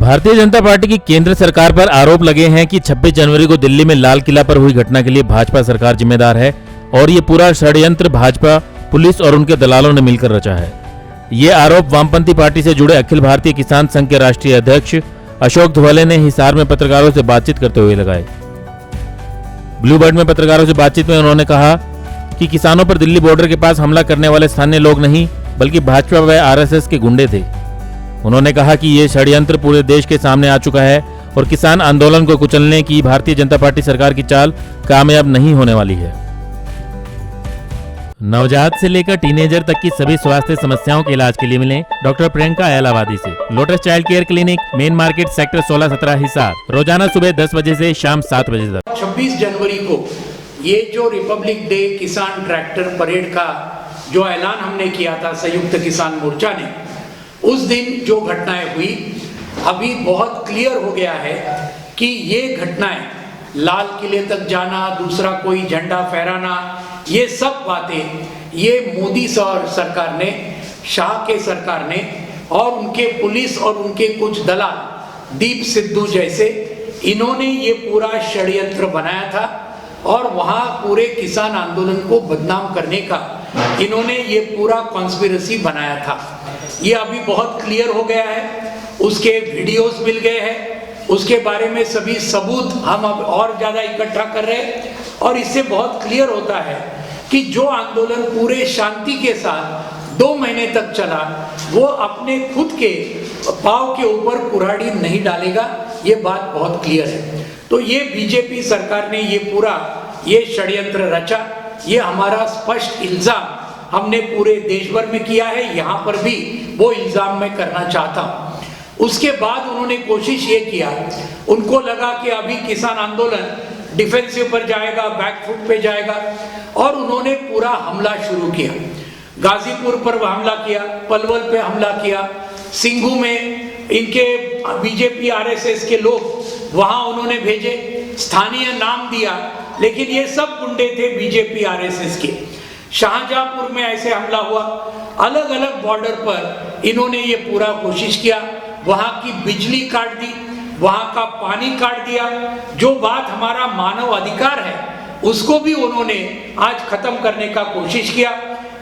Bharatiya Janata party की केंद्र सरकार पर आरोप लगे हैं कि 26 जनवरी को दिल्ली में लाल किला पर हुई घटना के लिए भाजपा सरकार जिम्मेदार है और ये पूरा षड्यंत्र भाजपा, पुलिस और उनके दलालों ने मिलकर रचा है। ये आरोप वामपंथी पार्टी से जुड़े अखिल भारतीय किसान संघ के राष्ट्रीय अध्यक्ष अशोक धुवाले ने हिसार में पत्रकारों से बातचीत करते हुए लगाए। ब्लू बर्ड में पत्रकारों से बातचीत में उन्होंने कहा कि किसानों पर दिल्ली बॉर्डर के पास हमला करने वाले स्थानीय लोग नहीं बल्कि भाजपा व आरएसएस के गुंडे थे। उन्होंने कहा कि ये षड्यंत्र पूरे देश के सामने आ चुका है और किसान आंदोलन को कुचलने की भारतीय जनता पार्टी सरकार की चाल कामयाब नहीं होने वाली है। नवजात से लेकर टीनेजर तक की सभी स्वास्थ्य समस्याओं के इलाज के लिए मिलें डॉक्टर प्रियंका इलाहाबादी से। Lotus child care clinic, main market, sector 16-17 Hisar. रोजाना सुबह 10 बजे से शाम 7 बजे तक। 26 जनवरी को ये जो रिपब्लिक डे किसान ट्रैक्टर परेड का जो ऐलान हमने किया था संयुक्त किसान मोर्चा ने, उस दिन जो घटनाएं हुई, अभी बहुत क्लियर हो गया है कि ये घटनाएं लाल किले तक जाना, दूसरा कोई झंडा फहराना, ये सब बातें ये मोदी सरकार ने, शाह के सरकार ने और उनके पुलिस और उनके कुछ दलाल दीप सिद्धू जैसे, इन्होंने ये पूरा षड्यंत्र बनाया था और वहाँ पूरे किसान आंदोलन को बदनाम करने का इन्होंने ये पूरा कॉन्स्पिरेसी बनाया था। ये अभी बहुत क्लियर हो गया है, उसके वीडियोस मिल गए हैं, उसके बारे में सभी सबूत हम अब और ज़्यादा इकट्ठा कर रहे हैं और इससे बहुत क्लियर होता है कि जो आंदोलन पूरे शांति के साथ 2 महीने तक चला, वो अपने खुद के पाँव के ऊपर कुल्हाड़ी नहीं डालेगा। ये बात बहुत क्लियर है। तो ये बीजेपी सरकार ने ये पूरा ये षड्यंत्र रचा, ये हमारा स्पष्ट इल्जाम हमने पूरे देश भर में किया है, यहाँ पर भी वो इल्जाम मैं करना चाहता हूँ। उसके बाद उन्होंने कोशिश ये किया, उनको लगा कि अभी किसान आंदोलन डिफेंसिव पर जाएगा, बैकफुट पे जाएगा और उन्होंने पूरा हमला शुरू किया। गाजीपुर पर हमला किया, पलवल पे हमला किया, सिंघू में इनके बीजेपी आरएसएस के लोग वहां उन्होंने भेजे, स्थानीय नाम दिया, लेकिन ये सब गुंडे थे बीजेपी आरएसएस के। शाहजहांपुर में ऐसे हमला हुआ, अलग अलग बॉर्डर पर इन्होंने ये पूरा कोशिश किया, वहां की बिजली काट दी, वहां का पानी काट दिया। जो बात हमारा मानव अधिकार है उसको भी उन्होंने आज खत्म करने का कोशिश किया।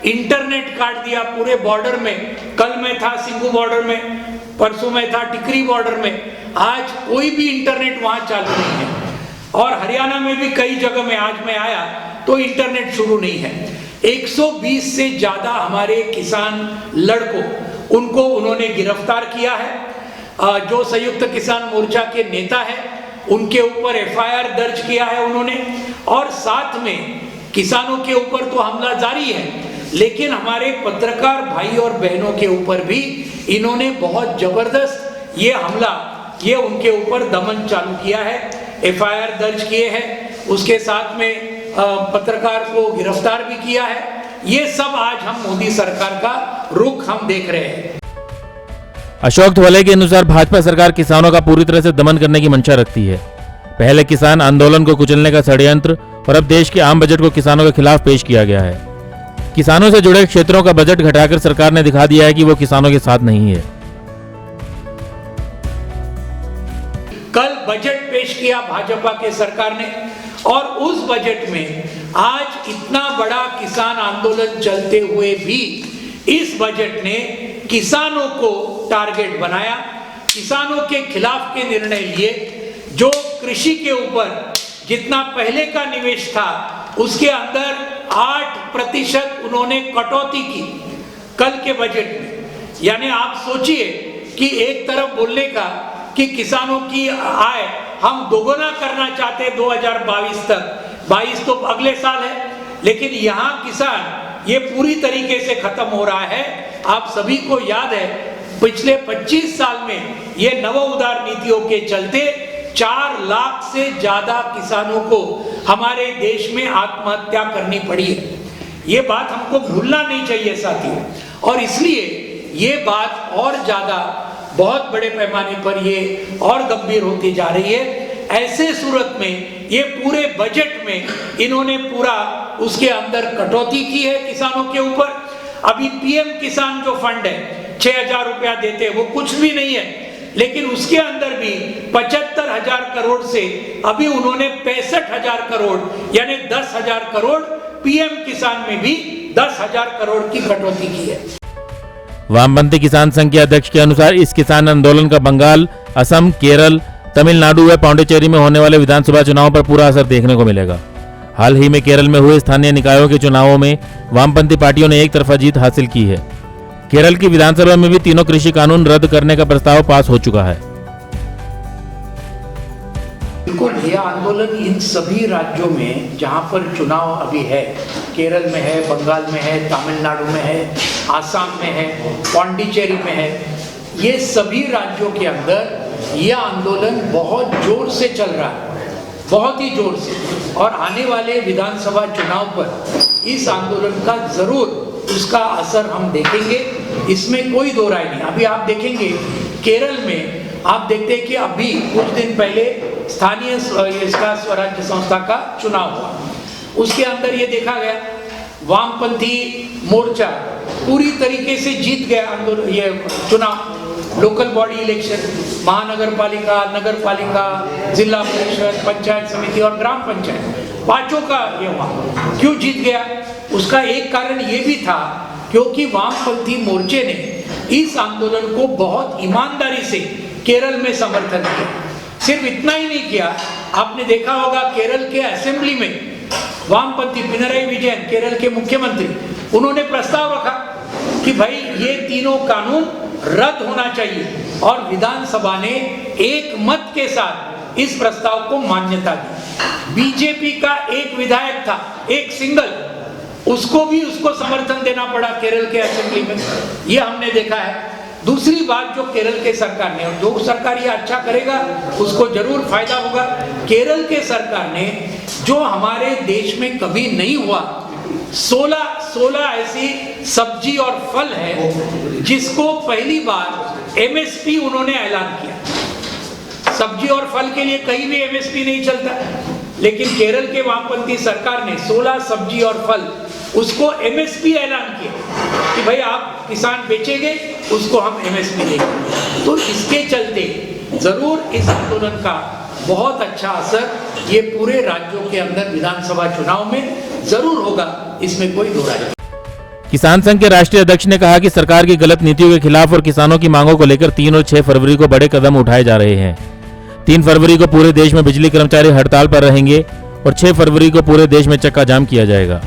इंटरनेट काट दिया पूरे बॉर्डर में, कल में था सिंघू बॉर्डर में, परसों में था टिकरी बॉर्डर में। आज कोई भी इंटरनेट वहां चालू नहीं है और हरियाणा में भी कई जगह में आज मैं आया तो इंटरनेट शुरू नहीं है। 120 से ज्यादा हमारे किसान लड़कों, उनको उन्होंने गिरफ्तार किया है। जो संयुक्त किसान मोर्चा के नेता है उनके ऊपर एफआईआर दर्ज किया है उन्होंने, और साथ में किसानों के ऊपर तो हमला जारी है, लेकिन हमारे पत्रकार भाई और बहनों के ऊपर भी इन्होंने बहुत जबरदस्त ये हमला, ये उनके ऊपर दमन चालू किया है, एफआईआर दर्ज किए हैं, उसके साथ में पत्रकार को गिरफ्तार भी किया है। ये सब आज हम मोदी सरकार का रुख हम देख रहे हैं। अशोक धुवाले के अनुसार भाजपा सरकार किसानों का पूरी तरह से दमन करने की मंशा रखती है। पहले किसान आंदोलन को कुचलने का षड्यंत्र और अब देश के आम बजट को किसानों के खिलाफ पेश किया गया है। किसानों से जुड़े क्षेत्रों का बजट घटाकर सरकार ने दिखा दिया है कि वो किसानों के साथ नहीं है। कल बजट पेश किया भाजपा के सरकार ने और उस बजट में आज इतना बड़ा किसान आंदोलन चलते हुए भी इस बजट ने किसानों को टारगेट बनाया, किसानों के खिलाफ के निर्णय लिए। जो कृषि के ऊपर जितना पहले का निवेश था उसके अंदर 8% उन्होंने कटौती की कल के बजट में। यानी आप सोचिए कि एक तरफ बोलने का कि किसानों की आय हम दोगुना करना चाहते 2022 तक, 22 तो अगले साल है, लेकिन यहाँ किसान ये पूरी तरीके से खत्म हो रहा है। आप सभी को याद है पिछले 25 साल में ये नव उदार नीतियों के चलते 4 लाख से ज्यादा किसानों को हमारे देश में आत्महत्या करनी पड़ी है। ये बात हमको भूलना नहीं चाहिए साथियों, और इसलिए ये बात और ज्यादा बहुत बड़े पैमाने पर ये और गंभीर होती जा रही है। ऐसे सूरत में ये पूरे बजट में इन्होंने पूरा उसके अंदर कटौती की है किसानों के ऊपर। अभी पीएम किसान जो फंड है 6,000 रुपया देते हैं, वो कुछ भी नहीं है। लेकिन उसके अंदर भी 75,000 करोड़ से अभी उन्होंने 65,000 करोड़ यानी 10,000 करोड़ पीएम किसान में भी 10,000 करोड़ की कटौती की है। वामपंथी किसान संघ के अध्यक्ष के अनुसार इस किसान आंदोलन का बंगाल, असम, केरल, तमिलनाडु व पांडिचेरी में होने वाले विधानसभा चुनावों पर पूरा असर देखने को मिलेगा। हाल ही में केरल में हुए स्थानीय निकायों के चुनावों में वामपंथी पार्टियों ने एक तरफा जीत हासिल की है। केरल की विधानसभा में भी तीनों कृषि कानून रद्द करने का प्रस्ताव पास हो चुका है। बिल्कुल, यह आंदोलन इन सभी राज्यों में जहां पर चुनाव अभी है, केरल में है, बंगाल में है, तमिलनाडु में है, आसाम में है, पांडिचेरी में है, ये सभी राज्यों के अंदर यह आंदोलन बहुत जोर से चल रहा है, बहुत ही जोर से। और आने वाले विधानसभा चुनाव पर इस आंदोलन का जरूर उसका असर हम देखेंगे, इसमें कोई दो राय नहीं। अभी आप देखेंगे केरल में आप देखते हैं कि अभी कुछ दिन पहले स्थानीय इसका स्वराज्य संस्था का चुनाव हुआ, उसके अंदर ये देखा गया वामपंथी मोर्चा पूरी तरीके से जीत गया आंदोलन, ये चुनाव, लोकल बॉडी इलेक्शन, महानगर पालिका, नगर पालिका, जिला परिषद, पंचायत समिति और ग्राम पंचायत, पांचों का ये हुआ। क्यों जीत गया? उसका एक कारण ये भी था क्योंकि वामपंथी मोर्चे ने इस आंदोलन को बहुत ईमानदारी से केरल में समर्थन किया। सिर्फ इतना ही नहीं किया, आपने देखा होगा केरल के असेंबली में वामपंथी पिनराई विजयन, केरल के मुख्यमंत्री, उन्होंने प्रस्ताव रखा कि भाई ये तीनों कानून रद्द होना चाहिए और विधानसभा ने एक मत के साथ इस प्रस्ताव को मान्यता दी। बीजेपी का एक विधायक था, एक सिंगल, उसको समर्थन देना पड़ा केरल के असेंबली में, ये हमने देखा है। दूसरी बात जो केरल के सरकार ने, और जो सरकार ये अच्छा करेगा उसको जरूर फायदा होगा, केरल के सरकार ने जो हमारे देश में कभी नहीं हुआ 16 ऐसी सब्जी और फल है जिसको पहली बार एमएसपी उन्होंने ऐलान किया। सब्जी और फल के लिए कहीं भी एमएसपी नहीं चलता, लेकिन केरल के वामपंथी सरकार ने 16 सब्जी और फल उसको एमएसपी ऐलान किया कि भाई आप किसान बेचेंगे उसको हम एमएसपी देंगे। तो इसके चलते जरूर इस आंदोलन का बहुत अच्छा असर ये पूरे राज्यों के अंदर विधानसभा चुनाव में जरूर होगा, इसमें कोई दो राय नहीं। किसान संघ के राष्ट्रीय अध्यक्ष ने कहा कि सरकार की गलत नीतियों के खिलाफ और किसानों की मांगों को लेकर 3 और 6 फरवरी को बड़े कदम उठाए जा रहे हैं। 3 फरवरी को पूरे देश में बिजली कर्मचारी हड़ताल पर रहेंगे और 6 फरवरी को पूरे देश में चक्का जाम किया जाएगा।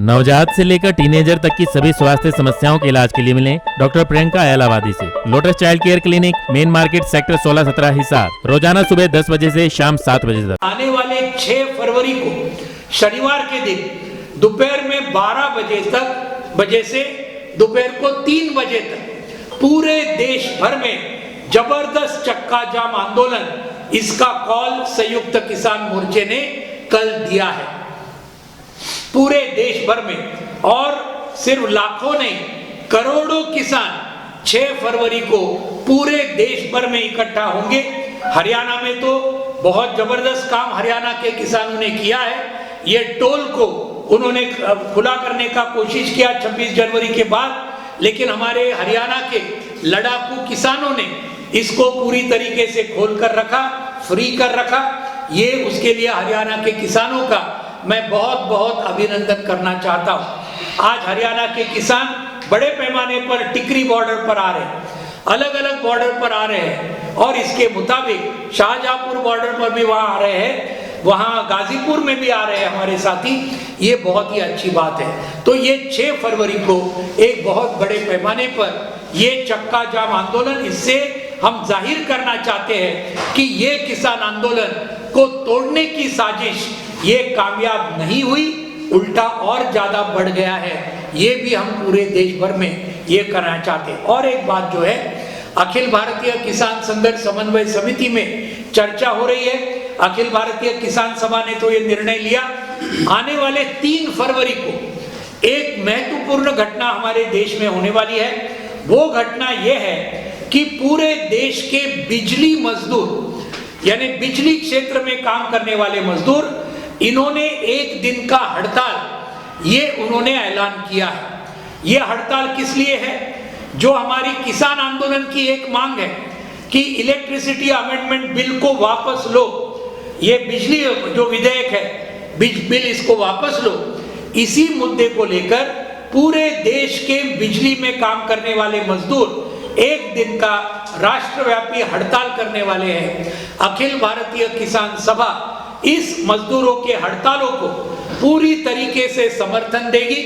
नवजात से लेकर टीनेजर तक की सभी स्वास्थ्य समस्याओं के इलाज के लिए मिलें डॉक्टर प्रियंका एलावादी से। Lotus child care clinic, main market, sector 16-17 Hisar, रोजाना सुबह 10 बजे से शाम 7 बजे तक। आने वाले 6 फरवरी को शनिवार के दिन दोपहर में 12 बजे से दोपहर को 3 बजे तक पूरे देश भर में जबरदस्त चक्का जाम आंदोलन, इसका कॉल संयुक्त किसान मोर्चे ने कल दिया है पूरे देश भर में। और सिर्फ लाखों नहीं, करोड़ों किसान 6 फरवरी को पूरे देश भर में इकट्ठा होंगे। हरियाणा में तो बहुत जबरदस्त काम हरियाणा के किसानों ने किया है। ये टोल को उन्होंने खुला करने का कोशिश किया 26 जनवरी के बाद, लेकिन हमारे हरियाणा के लड़ाकू किसानों ने इसको पूरी तरीके से खोल कर रखा, फ्री कर रखा। ये उसके लिए हरियाणा के किसानों का मैं बहुत बहुत अभिनंदन करना चाहता हूँ। आज हरियाणा के किसान बड़े पैमाने पर टिकरी बॉर्डर पर आ रहे हैं, अलग अलग बॉर्डर पर आ रहे हैं, और इसके मुताबिक शाहजहांपुर बॉर्डर पर भी वहाँ आ रहे हैं, वहाँ गाजीपुर में भी आ रहे हैं हमारे साथी। ये बहुत ही अच्छी बात है। तो ये 6 फरवरी को एक बहुत बड़े पैमाने पर ये चक्का जाम आंदोलन, इससे हम जाहिर करना चाहते हैं कि ये किसान आंदोलन को तोड़ने की साजिश ये कामयाब नहीं हुई, उल्टा और ज्यादा बढ़ गया है। ये भी हम पूरे देश भर में ये करना चाहते हैं। और एक बात जो है, अखिल भारतीय किसान संघर्ष समन्वय समिति में चर्चा हो रही है। अखिल भारतीय किसान सभा ने तो ये निर्णय लिया, आने वाले 3 फरवरी को एक महत्वपूर्ण घटना हमारे देश में होने वाली है। वो घटना ये है कि पूरे देश के बिजली मजदूर, यानी बिजली क्षेत्र में काम करने वाले मजदूर, इन्होंने एक दिन का हड़ताल ये उन्होंने ऐलान किया है। ये हड़ताल किस लिए है? जो हमारी किसान आंदोलन की एक मांग है कि इलेक्ट्रिसिटी अमेंडमेंट बिल को वापस लो, ये बिजली जो विधेयक है बिल इसको वापस लो, इसी मुद्दे को लेकर पूरे देश के बिजली में काम करने वाले मजदूर एक दिन का राष्ट्रव्यापी हड़ताल करने वाले हैं। अखिल भारतीय किसान सभा इस मजदूरों के हड़तालों को पूरी तरीके से समर्थन देगी।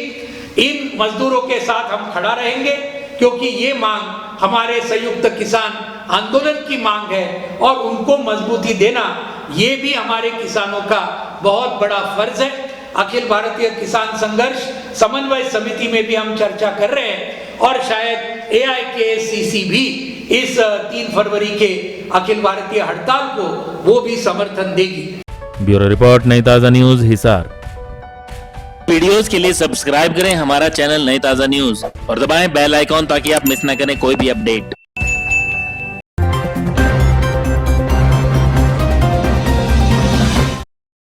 इन मजदूरों के साथ हम खड़ा रहेंगे क्योंकि ये मांग हमारे संयुक्त किसान आंदोलन की मांग है और उनको मजबूती देना ये भी हमारे किसानों का बहुत बड़ा फर्ज है। अखिल भारतीय किसान संघर्ष समन्वय समिति में भी हम चर्चा कर रहे हैं और शायद AIKSCC भी इस 3 फरवरी के अखिल भारतीय हड़ताल को वो भी समर्थन देगी। ब्यूरो रिपोर्ट, नई ताजा न्यूज, हिसार। वीडियोस के लिए सब्सक्राइब करें हमारा चैनल नई ताजा न्यूज और दबाएं बेल आइकॉन ताकि आप मिस न करें कोई भी अपडेट।